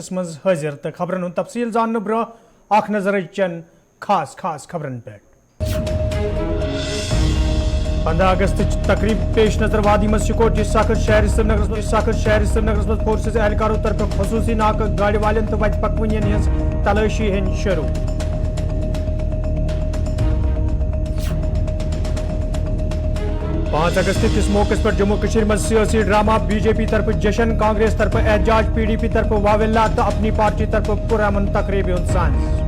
وقتس مز حاضر تو خبرن ہند تفصیل زاننے برہ اخ نظر چن خاص خبرن پہ 15 اگست تقریب پیش نظر وادی مز سکورٹی سخت شہر سرینگرس مز فورسز اہلکاروں طرف خصوصی ناک گاڑی والن تو وتہ پکوین ہز تلاشی ہن شروع 5 اگست کس موقع پر جموں کشمیر میں سیاسی ڈرامہ بی جے پی طرف جشن کانگریس طرف احتجاج پی ڈی پی طرف واویلا تو اپنی پارٹی طرف پرامن تقریب سانس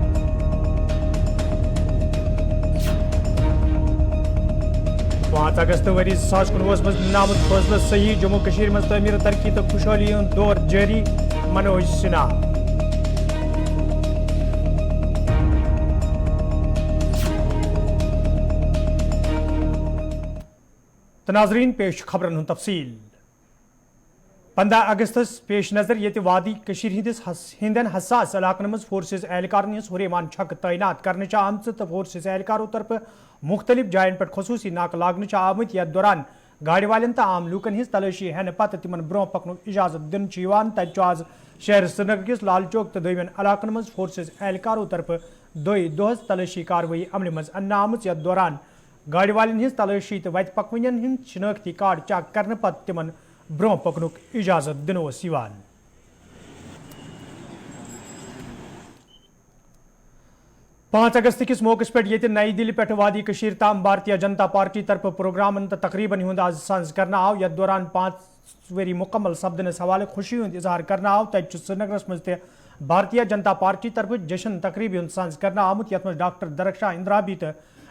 5 اگست وری 2019 مز نامت فیصلہ صحیح جموں کشمیر میں تعمیر ترقی تو خوشحالی ہند دور جاری منوج سنہا ناظرین پیش خبرن ہند تفصیل 15 اگست پیش نظر یہ وادی ہندین حساس علاقن مز فورسز اہلکارن ہز ہریمان چھک تعینات کرنے آمت تو فورسز اہلکاروں طرف مختلف جائن پہ خصوصی ناک لاگنے آمت یتھ دوران گاڑی والن تو عام لوکن ہز تلاشی ہین پتہ تمن برو پکن اجازت دن تت آز شہر سرینگر کس لال چوک تو دوین علاقن مز فورسز اہلکاروں طرف دہس تلاشی کاروی عمل مز انہ آمت یتھ دوران گاڑی والن ہز تلاشی تو وتہ پکوین ہند شناختی کارڈ چیک کرنے پتہ تمن برو پکنک اجازت دنوس 5 اگست کس موقع پہ یہ نئی دلی پہ وادی کشیر تام بھارتیہ جنتا پارٹی طرف پروگرامن تو تقریباً ہند آز سنز کرنا آو یتھ دوران 5 وری مکمل سپدنس حوالہ خوشی ہند اظہار کرنا آو تت سرینگرس مز بھارتیہ جنتا پارٹی طرف جشن تقریب ہند سنز کرنا آمت یتھ مز ڈاکٹر درخشاں اندرابی تو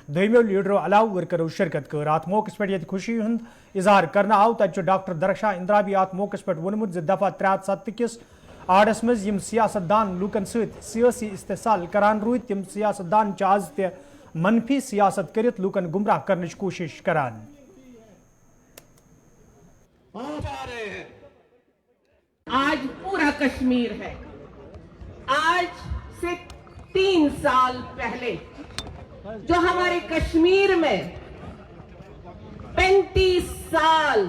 دویمو لیڈرو علاوہ ورکرو شرکت کر ات موقع پہ یہ خوشی ہند اظہار کرنا آو تت ڈاکٹر درخشاں اندرابی ات موقع پہ ونمت دفعہ 307 کس آڑس مز یم سیاست دان لوکن ست سیاسی استحصال کران روت تم سیاست دان آز تہ منفی سیاست کرت لوکن گمراہ کرنچ کوشش کران آج پورا کشمیر ہے آج سے 3 سال پہلے جو ہمارے کشمیر میں 35 سال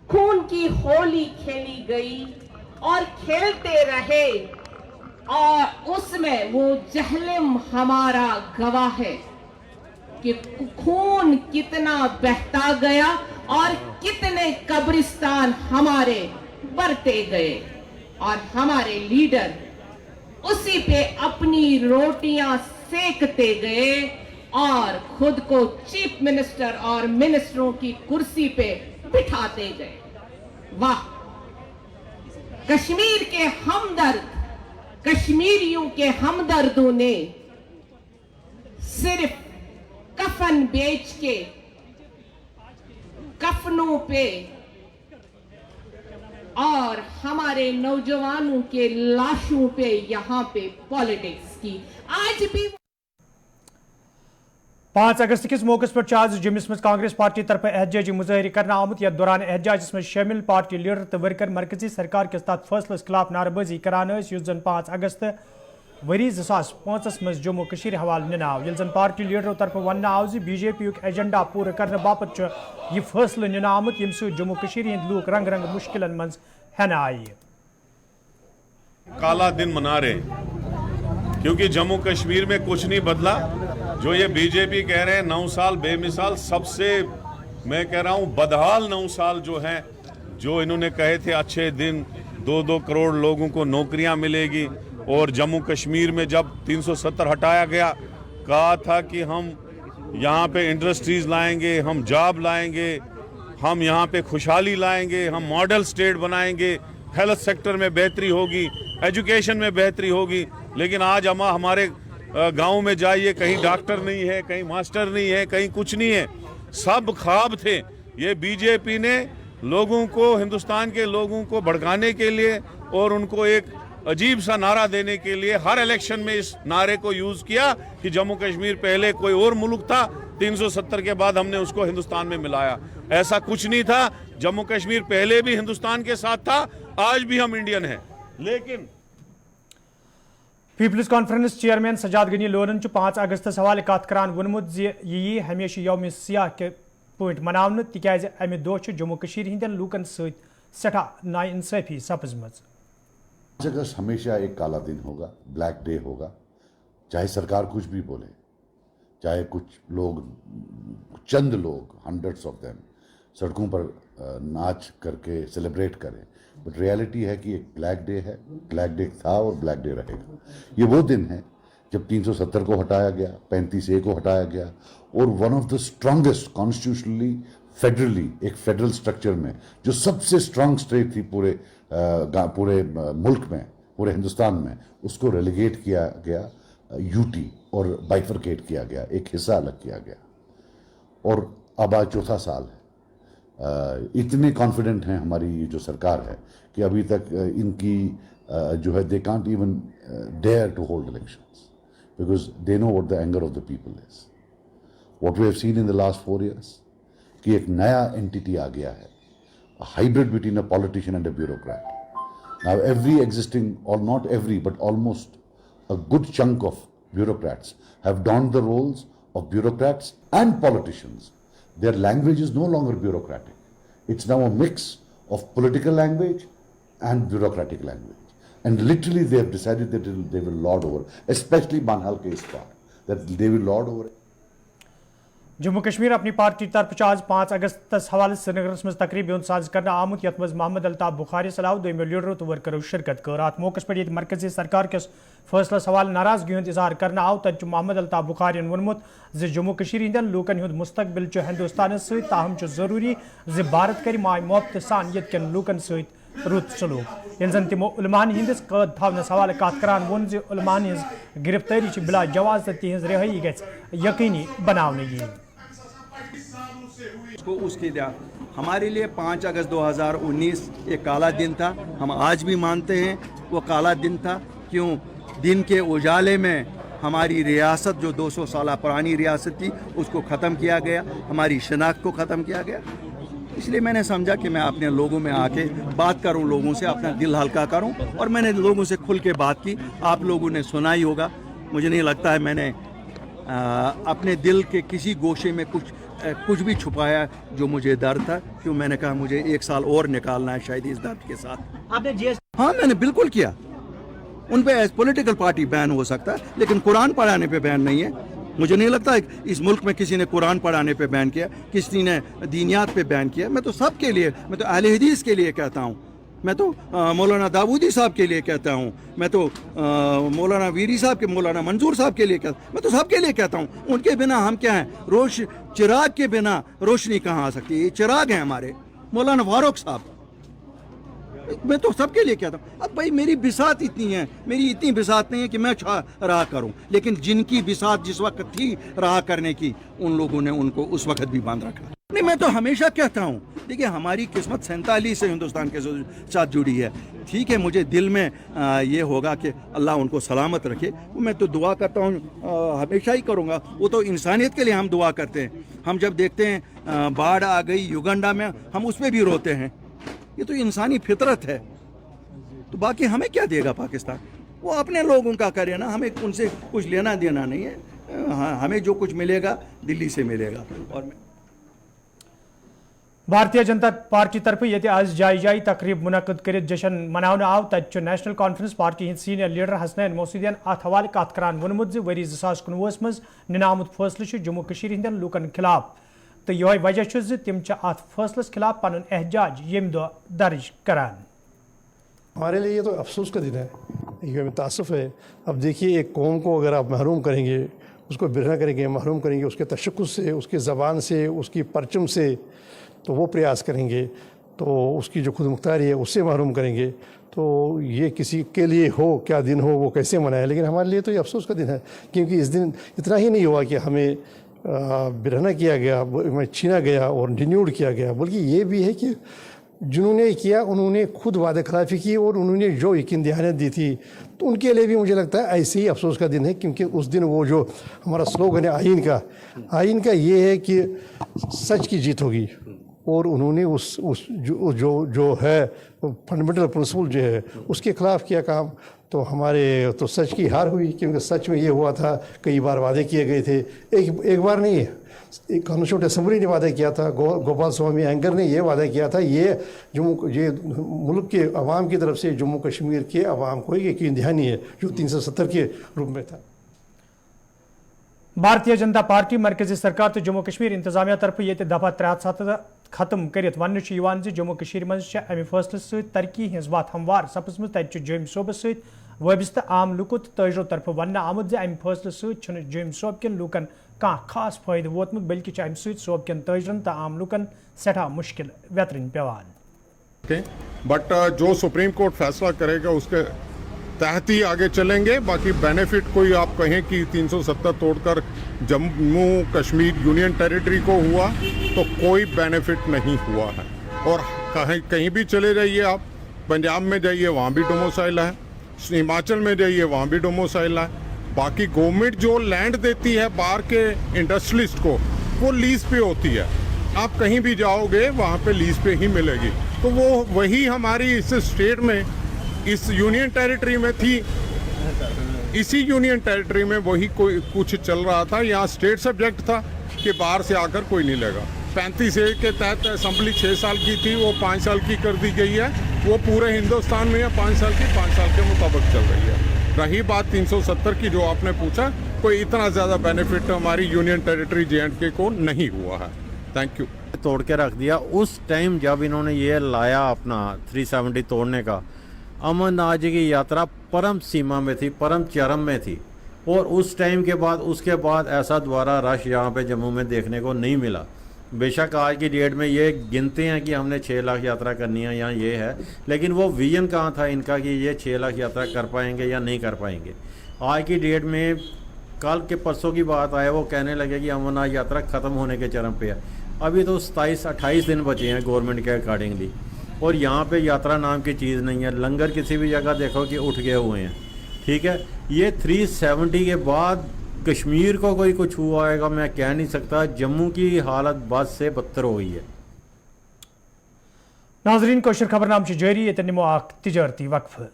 خون کی ہولی کھیلی گئی اور کھیلتے رہے اور اس میں وہ جہلم ہمارا گواہ ہے کہ خون کتنا بہتا گیا اور کتنے قبرستان ہمارے برتے گئے اور ہمارے لیڈر اسی پہ اپنی روٹیاں سیکتے گئے اور خود کو چیف منسٹر اور منسٹروں کی کرسی پہ بٹھاتے گئے واہ کشمیر کے ہمدرد کشمیریوں کے ہمدردوں نے صرف کفن بیچ کے کفنوں پہ اور ہمارے نوجوانوں کے لاشوں پہ یہاں پہ پالیٹکس کی آج بھی 5 اگست کس موقع پر آز جمس مز کانگریس پارٹی طرف احتجاجی مظاہرہ کرنا آمت یتھ دوران احتجاجس مز شامل پارٹی لیڈر تو ورکر مرکزی سرکار کس تحت فیصلس خلاف نعرہ بازی کران اس زن 5 اگست وری 2005 مز جموں کشیر حوالہ نن آو یل زن پارٹی لیڈرو طرف ون آو بی جے پی ایجنڈا پورا کرنے باپت یہ فیصلہ نن آمت یم سۭتۍ جموں کشیر ہند لوک رنگ رنگ مشکلن مز ہن آئی کالا دن منا رہے ہیں کیونکہ جموں کشمیر میں کچھ نہیں بدلا جو یہ بی جے پی کہہ رہے ہیں 9 سال بے مثال سب سے میں کہہ رہا ہوں بدحال 9 سال جو ہیں جو انہوں نے کہے تھے اچھے دن 2 کروڑ لوگوں کو نوکریاں ملے گی اور جموں کشمیر میں جب 370 ہٹایا گیا کہا تھا کہ ہم یہاں پہ انڈسٹریز لائیں گے ہم جاب لائیں گے ہم یہاں پہ خوشحالی لائیں گے ہم ماڈل سٹیٹ بنائیں گے ہیلتھ سیکٹر میں بہتری ہوگی ایجوکیشن میں بہتری ہوگی لیکن آج ہمارے گاؤں میں جائیے کہیں ڈاکٹر نہیں ہے کہیں ماسٹر نہیں ہے کہیں کچھ نہیں ہے سب خواب تھے یہ بی جے پی نے لوگوں کو ہندوستان کے لوگوں کو بھڑکانے کے لیے اور ان کو ایک عجیب سا نعرہ دینے کے لیے ہر الیکشن میں اس نعرے کو یوز کیا کہ جموں کشمیر پہلے کوئی اور ملک تھا 370 کے بعد ہم نے اس کو ہندوستان میں ملایا ایسا کچھ نہیں تھا جموں کشمیر پہلے بھی ہندوستان کے ساتھ تھا آج بھی ہم انڈین ہیں لیکن پیپلز کانفرنس چیئرمین سجاد غنی لونن 5 اگست حوالہ کت کران وونمت یہ ہمیشہ یوم سیاہ کے پٲٹھۍ مناونہٕ تِکیازِ امہِ دۄہ چھُ جموں کشیٖر ہٕنٛدٮ۪ن لوٗکن سۭتۍ سٮ۪ٹھاہ نا انصٲفی سپٕزمٕژ अगस्त हमेशा एक काला दिन होगा, ब्लैक डे होगा, चाहे सरकार कुछ भी बोले, चाहे कुछ लोग, चंद लोग, हंड्रेड्स ऑफ देम सड़कों पर नाच करके सेलिब्रेट करें, बट रियलिटी है कि एक ब्लैक डे है, ब्लैक डे था और ब्लैक डे रहेगा। ये वो दिन है जब 370 को हटाया गया, 35A को हटाया गया, और one of the strongest constitutionally federally, एक फेडरल स्ट्रक्चर में जो सबसे स्ट्रांग स्टेट थी पूरे मुल्क में, पूरे हिंदुस्तान में, उसको रेलीगेट किया गया यूटी और बाइफरकेट किया गया, एक हिस्सा अलग किया गया, और अब आज चौथा साल है। इतने कॉन्फिडेंट हैं हमारी जो सरकार है कि अभी तक इनकी जो है they can't even dare to hold elections because they know what the anger of the people is. What we have seen in the last 4 years कि एक नया एंटिटी आ गया है, a hybrid between a politician and a bureaucrat. Now every existing, or not every, but almost a good chunk of bureaucrats have donned the roles of bureaucrats and politicians. Their language is no longer bureaucratic. It's now a mix of political language and bureaucratic language. And literally they have decided that they will lord over, especially Banhal case part, that they will lord over. Jammu Kashmir अपनी party तरफ आज 5 अगस्त हवाले श्रीनगर में तकरीब साज करना आमुत यथ मज मोहम्मद अल्ताफ बुखारी सलाह दोमो लीडरों तो वर्करों शिरकत कर। अत मौके पर मरकजी सरकार किस फैसलस हवाले नाराजगी हूं इजहार करना आव तत मोहम्मद अल्ताफ बुखारी वोनमुत जम्मू कश्मीर हंदन लूकन हूं मुस्तकबिल हिंदुस्तान ताहम जरूरी भारत कर माय मोहब्बत सान यन लूकन सत रुत सलूक ये जन तमो उलमान हंदिस कैद थावनस हवाले कत करान वोन उलमान हज गिरफ्तारी बिला जवाज तो तिहज रिहाई गि यकीनी बनाने यी। उसकी हमारे लिए 5 अगस्त 2019 एक काला दिन था। हम आज भी मानते हैं वो काला दिन था। क्यों? दिन के उजाले में हमारी रियासत जो 200 साल पुरानी रियासत थी उसको ख़त्म किया गया, हमारी शनाख्त को ख़त्म किया गया। इसलिए मैंने समझा कि मैं अपने लोगों में आके बात करूं, लोगों से अपना दिल हल्का करूं, और मैंने लोगों से खुल के बात की। आप लोगों ने सुना ही होगा, मुझे नहीं लगता है मैंने अपने दिल के किसी गोशे में कुछ भी छुपाया जो मुझे दर्द था। क्यों? मैंने कहा मुझे 1 साल और निकालना है शायद इस दर्द के साथ। आपने हाँ, मैंने बिल्कुल किया। उन पे एज पॉलिटिकल पार्टी बैन हो सकता है, लेकिन कुरान पढ़ाने पे बैन नहीं है। मुझे नहीं लगता है इस मुल्क में किसी ने कुरान पढ़ाने पे बैन किया, किसी ने दीनियात पे बैन किया। मैं तो सबके लिए, मैं तो अहले हदीस के लिए कहता हूँ, मैं तो मौलाना दाऊदी साहब के लिए कहता हूँ, मैं तो मौलाना वीरी साहब के, मौलाना मंजूर साहब के लिए कहता हूँ, मैं तो सबके लिए कहता हूँ। उनके बिना हम क्या हैं? चिराग के बिना रोशनी कहाँ आ सकती है? ये चिराग हैं हमारे। मौलाना फारूक साहब, मैं तो सबके लिए कहता हूँ। अब भाई मेरी बिसात इतनी है, मेरी इतनी बिसात नहीं है कि मैं रहा करूँ, लेकिन जिनकी बिसात जिस वक्त थी रहा करने की, उन लोगों ने उनको उस वक्त भी बांध रखा। नहीं, मैं तो हमेशा कहता हूँ, देखिए हमारी किस्मत 47 से हिंदुस्तान के साथ जुड़ी है। ठीक है, मुझे दिल में ये होगा कि अल्लाह उनको सलामत रखे, मैं तो दुआ करता हूँ, हमेशा ही करूँगा। वो तो इंसानियत के लिए हम दुआ करते हैं। हम जब देखते हैं बाढ़ आ गई युगांडा में, हम उस पर भी रोते हैं। ये तो इंसानी फितरत है। तो बाकी हमें क्या देगा पाकिस्तान? वो अपने लोगों का करे ना, हमें उनसे कुछ लेना देना नहीं है। हमें जो कुछ मिलेगा दिल्ली से मिलेगा। और भारतीय जनता पार्टी तरफ ये आज जाई तकरीब मुनक़द कर जश्न मनाने आव तत नेशनल कॉन्फ्रेंस पार्टी हंद सीनियर लीडर हसनैन मसूदियन अत हवाले कत करान वोनमुत वरी 2019 मज निनामुत फैसले जम्मू कश्मीर हंदन लूकन खिलाफ, तो यह वजह तिम अत फैसलस खिलाफ पन एहजाज यम दो दर्ज करान। हमारे लिए ये तो अफसोस का दिन है, ये तासुफ़ है। अब देखिए, एक कौम को अगर आप महरूम करेंगे, उसको बिरना करेंगे, महरूम करेंगे उसके तशक्कुस से, उसकी ज़बान से, उसकी परचम से, तो वो प्रयास करेंगे, तो उसकी जो खुद मुख्तारी है उससे महरूम करेंगे, तो ये किसी के लिए हो क्या दिन हो, वो कैसे मनाए। लेकिन हमारे लिए तो ये अफसोस का दिन है, क्योंकि इस दिन इतना ही नहीं हुआ कि हमें बिरहना किया गया, छीना गया और डिन्यूड किया गया, बल्कि ये भी है कि जिन्होंने किया उन्होंने खुद वादा खिलाफ़ी की और उन्होंने जो यकीन दहानियत दी थी, तो उनके लिए भी मुझे लगता है ऐसे ही अफसोस का दिन है। क्योंकि उस दिन वो जो हमारा स्लोगन है आइन का ये है कि सच की जीत होगी, और उन्होंने उस जो है फंडामेंटल प्रिंसिपल जो है उसके ख़िलाफ़ किया काम। तो हमारे तो सच की हार हुई, क्योंकि सच में ये हुआ था, कई बार वादे किए गए थे, एक बार नहीं है, कॉन्स्टिट्यूंट असेंबली ने वादा किया था, गोपाल स्वामी एंकर ने ये वादा किया था, ये मुल्क के अवाम की तरफ से जम्मू कश्मीर के अवाम को एक यकीन दहानी है जो 370 के रूप में था। भारतीय जनता पार्टी मरकजी सरकार तो जम्मू कश्मीर इंतजामिया तरफ ये दफा 307 खत्म कर वन जम्मू कश्मीर मज अमि फैसले सहित तरक्की हज वत हमवार सपजम तत जम सोबस सहित वाबस्त आम लुको तो तजरो तरफ वन आमुद अमि फैसले सहित जम सोब कन लूकन कह खास फायदे वोतमुत बल्कि अमि सहित सोब कन तजरन तो आम लूकन सठा मुश्किल वेतरन पेवान। बट जो सुप्रीम कोर्ट फैसला करेगा उसके तहत ही आगे चलेंगे। बाकी बेनिफिट कोई आप कहें कि 370 तोड़कर जम्मू कश्मीर यूनियन टेरिटरी को हुआ तो कोई बेनिफिट नहीं हुआ है। और कहीं भी चले जाइए आप, पंजाब में जाइए वहाँ भी डोमिसाइल है, हिमाचल में जाइए वहाँ भी डोमिसाइल है। बाकी गवर्नमेंट जो लैंड देती है बाहर के इंडस्ट्रियलिस्ट को वो लीज पे होती है, आप कहीं भी जाओगे वहाँ पे लीज पे ही मिलेगी। तो वो वही हमारी इस स्टेट में इस यूनियन टेरिटरी में थी, इसी यूनियन टेरिटरी में वही कोई कुछ चल रहा था। यहाँ स्टेट सब्जेक्ट था कि बाहर से आकर कोई नहीं लेगा। 35A के तहत असेंबली 6 साल की थी, वो 5 साल की कर दी गई है। वो पूरे हिंदुस्तान में 5 साल की 5 साल के मुताबिक चल रही है। रही बात 370 की जो आपने पूछा, कोई इतना ज़्यादा बेनिफिट हमारी यूनियन टेरिटरी JNK को नहीं हुआ है। Thank you. तोड़ के रख दिया उस टाइम जब इन्होंने ये लाया अपना 370 तोड़ने का। अमरनाथ जी की यात्रा परम सीमा में थी, परम चरम में थी, और उस टाइम के बाद उसके बाद ऐसा दोबारा रश यहाँ पे जम्मू में देखने को नहीं मिला। बेशक आज की डेट में ये गिनते हैं कि हमने 6 लाख यात्रा करनी है या ये है, लेकिन वो विजन कहाँ था इनका कि ये 6 लाख यात्रा कर पाएंगे या नहीं कर पाएंगे। आज की डेट में कल के परसों की बात आए, वो कहने लगे कि अमरनाथ यात्रा ख़त्म होने के चरम पे है। अभी तो 27-28 दिन बचे हैं गवर्नमेंट के अकॉर्डिंगली, और यहाँ पे यात्रा नाम की चीज़ नहीं है। लंगर किसी भी जगह देखो कि उठ गए हुए हैं। ठीक है, ये 370 के बाद कश्मीर को कोई कुछ हुआ आएगा मैं कह नहीं सकता। जम्मू की हालत बद से बदतर हो गई है। नाजरीन कोशर खबरनाम जारी ये निमो तिजारती वक्फ।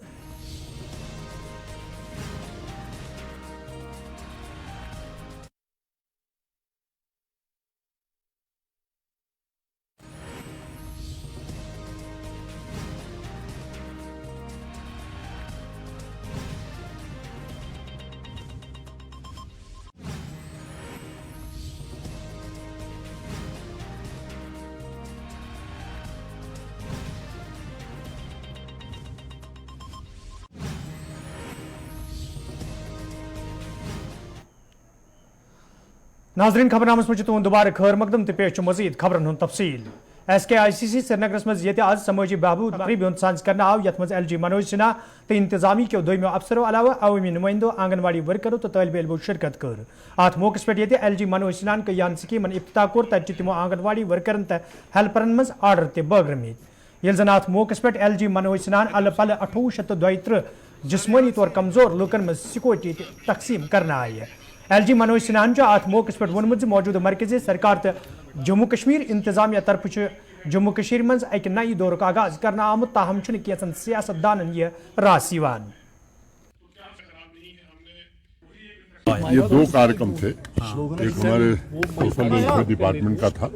नाजरीन खबरनामस में तुम दोबारा खैर मकदम तो पेश मजीद खबरन हूं तफसील। SKICC श्रीनगर मज ये आज समूजी बहबूद तकरीब सांस करना आव यथ मज LG मनोज सिन्हा तो इंतजामी के दोमो अफसरों अलावा अवामी नुमाइंदों आंगनवाड़ी वर्करों तो तलब इल्मों शिरकत कर। अत मौके पे ये LG मनोज सिन्हा कयान स्कीमन इफ्तिताह कोर तत तमो आंगनवाड़ी वर्करन तो हेल्परन मज आर्डर ते बगरमित। ये जन अत मौके पे LG मनोज सिन्हा अल पल 2832 जिस्मानी तौर कमजोर लुकन मज सिक्योरिटी तकसीम करना आई है। LG मनोज सिन्हा अत मौके पे वोनमुत मौजूदा मरकजी सरकार तो जम्मू कश्मीर इंतजामिया तरफ जम्मू कश्मीर मज अक नई दौर का आगाज करना आमुत, ताहम कैंसन सियासतदान यह रास यवान। ये 2 कार्यक्रम थे। एक हमारे सोशल वेलफेयर डिपार्टमेंट का था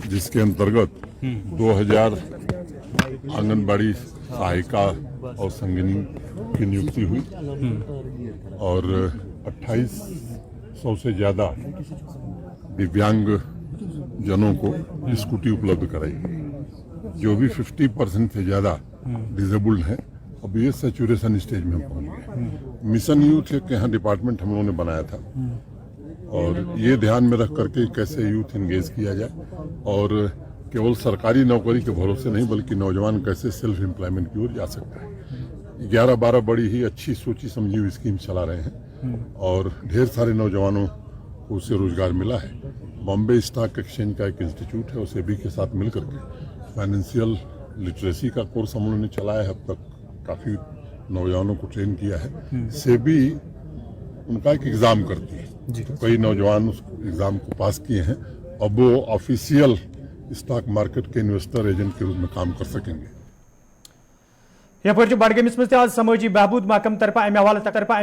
जिसके अंतर्गत 2000 आंगनबाड़ी सहायिका और संगिनी की नियुक्ति हुई और 2800 से ज़्यादा दिव्यांग जनों को स्कूटी उपलब्ध कराई। जो भी 50% से ज़्यादा डिसेबल्ड हैं, अब ये सैचुरेशन स्टेज में हम पहुंच गए। मिशन यूथ के यहाँ डिपार्टमेंट हम लोगों ने बनाया था और ये ध्यान में रख करके कैसे यूथ इंगेज किया जाए और केवल सरकारी नौकरी के भरोसे नहीं बल्कि नौजवान कैसे सेल्फ एम्प्लॉयमेंट की ओर जा सकता है। 11-12 बड़ी ही अच्छी सोची समझी हुई स्कीम चला रहे हैं और ढेर सारे नौजवानों को उससे रोजगार मिला है। बॉम्बे स्टॉक एक्सचेंज का एक इंस्टीट्यूट है, उसे भी के साथ मिलकर के फाइनेंशियल लिटरेसी का कोर्स हम लोगों ने चलाया है। अब तक काफ़ी नौजवानों को ट्रेन किया है। सेबी उनका एक एग्ज़ाम करती है, तो कई नौजवान उस एग्ज़ाम को पास किए हैं। अब वो ऑफिशियल स्टॉक मार्केट के इन्वेस्टर एजेंट के रूप में काम कर सकेंगे। यपर बडगमिस मज आज समाजी बहबूद महकम तरफ अमे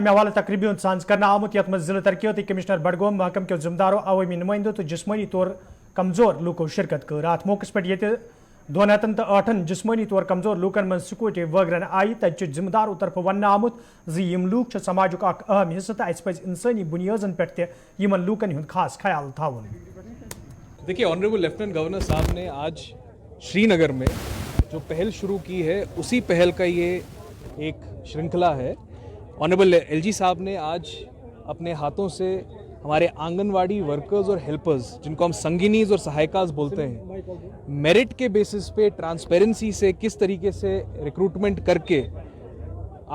हवाले तकरीबी साज कर आमुत यथ जिला तरक्की कमिश्नर बडगोम महकम के जिम्मेदारों अवामी नुमाइंदों तो जिस्मानी तौर कमजोर लूको शिरकत कर अत मौके पे 2 हतन तो 8 जिस्मानी तौर कमजोर लूकन मन स्कूटी वगरन आई तत जिम्मेदारों तरफ वन आमुत यम लूक समाजुक अहम हिस्सा तो अस इंसानी बुनियादन पे यमन लूकन हुंद खास ख्याल थावन। देखिए, ऑनरेबल लेफ्टिनेंट गवर्नर साहब ने आज श्रीनगर में जो पहल शुरू की है उसी पहल का ये एक श्रृंखला है। ऑनरेबल एलजी साहब ने आज अपने हाथों से हमारे आंगनवाड़ी वर्कर्स और हेल्पर्स, जिनको हम संगिनीज और सहायिकास बोलते हैं, मेरिट के बेसिस पे ट्रांसपेरेंसी से किस तरीके से रिक्रूटमेंट करके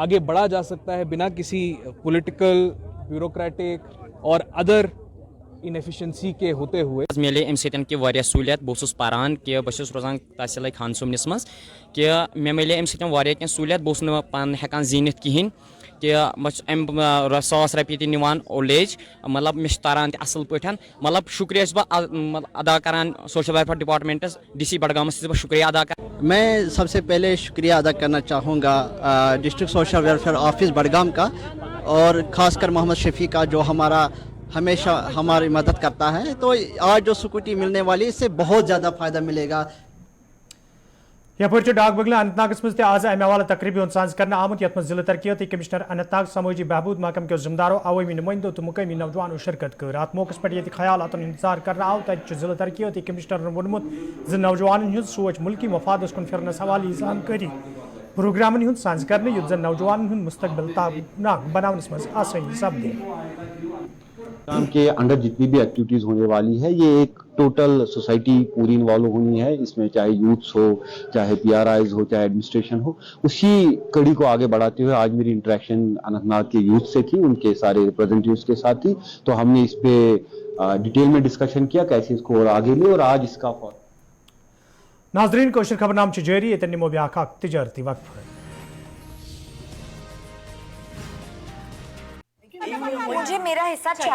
आगे बढ़ा जा सकता है बिना किसी पॉलिटिकल, ब्यूरोक्रेटिक और अदर इनएफिशिएंसी के होते हुए। मिले अम सह सहूलियत बहुत पारान कि बहुत रोजान तहसील खान सुमनिस मज कि मे मिले अम सह सहूलियत बहुत पान हेकान जीनित कहें कि अम 100 रपये निवान ओल्ड एज मतलब मे तारान असल पे मतलब शुक्रिया बह अदा करान सोशल वेलफेयर डिपार्टमेंटस DC बडगामस शुक्रिया अदा कर। मैं सबसे पहले शुक्रिया अदा करना चाहूँगा district social welfare office Budgam का और ख़ासकर मोहम्मद शफी का, जो हमेशा हमारी मदद करता है। तो आज जो स्कूटी मिलने वाली है इससे बहुत ज़्यादा फ़ायदा मिलेगा। यपर डाक बगला अनंतनागस मज आज अमे हवाले तकरीबी साज कर आमुत यथ जिला तरक्की कमिश्नर अनंतनाग समाजी बहबूद महकम के जिम्मेदारों अवामी नुमाइंदों तो मुकामी नौजवानों शिरकत कर अत मौके पे ख्यालात इंतजार कर आव तत जिला तरक्की कमिश्नर वोनमुत नौजवान सोच मुल्की मफादस कुन फिरनस हवाले जानकारी प्रोग्रामन हुंद साज कर युद्ध जन नौजवान मुस्तकबिल ताबनाक बनावनस मज आसानी सपदे। काम के अंडर जितनी भी एक्टिविटीज होने वाली है ये एक टोटल सोसाइटी पूरी इन्वॉल्व होनी है। इसमें चाहे यूथ्स हो, चाहे PRIs हो, चाहे एडमिनिस्ट्रेशन हो, उसी कड़ी को आगे बढ़ाते हुए आज मेरी इंटरेक्शन अनंतनाग के यूथ से थी, उनके सारे रिप्रेजेंटेटिव्स के साथ थी। तो हमने इस पे डिटेल में डिस्कशन किया कैसे इसको और आगे ले, और आज इसका नाजरीन कोशिश खबरनाम जारी ये निमो ब्याख तिजारती वक्त मुझे मेरा हिस्सा चाहिए।